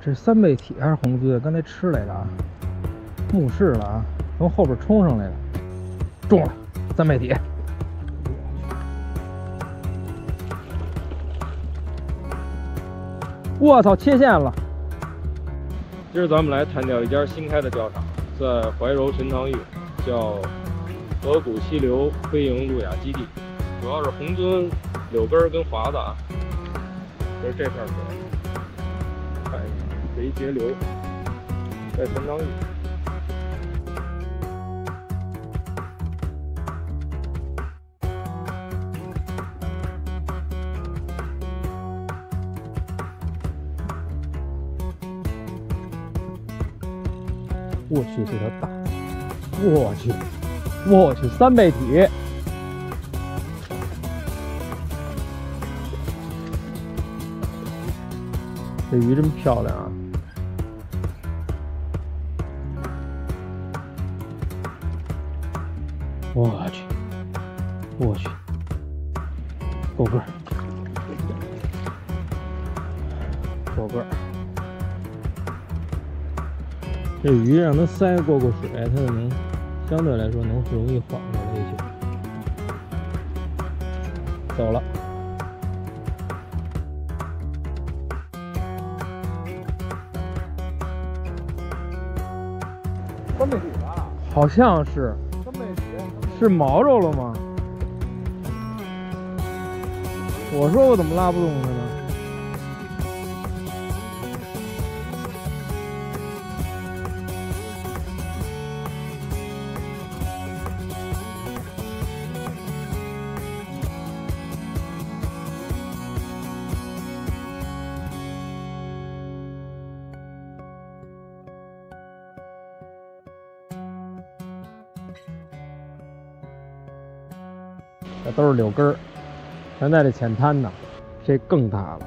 这三倍体还是红鳟？刚才吃来的啊，目视了啊，从后边冲上来的，中了三倍体。我操，切线了！今儿咱们来探钓一家新开的钓场，在怀柔陈塘峪，叫河谷溪流飞蝇路亚基地，主要是红鳟、柳根跟华子啊。就是这片水，看一下，这一节流在陈塘峪。我去，这条大！我去，我去，三倍体！这鱼真漂亮啊！我去，我去，够个儿，够个儿。这鱼让它鳃过水，它就能相对来说能容易缓过来一些。走了。三倍体吧？好像是。三倍体是毛着了吗？我说我怎么拉不动它呢？这都是柳根儿，全在这浅滩呢，这更大了。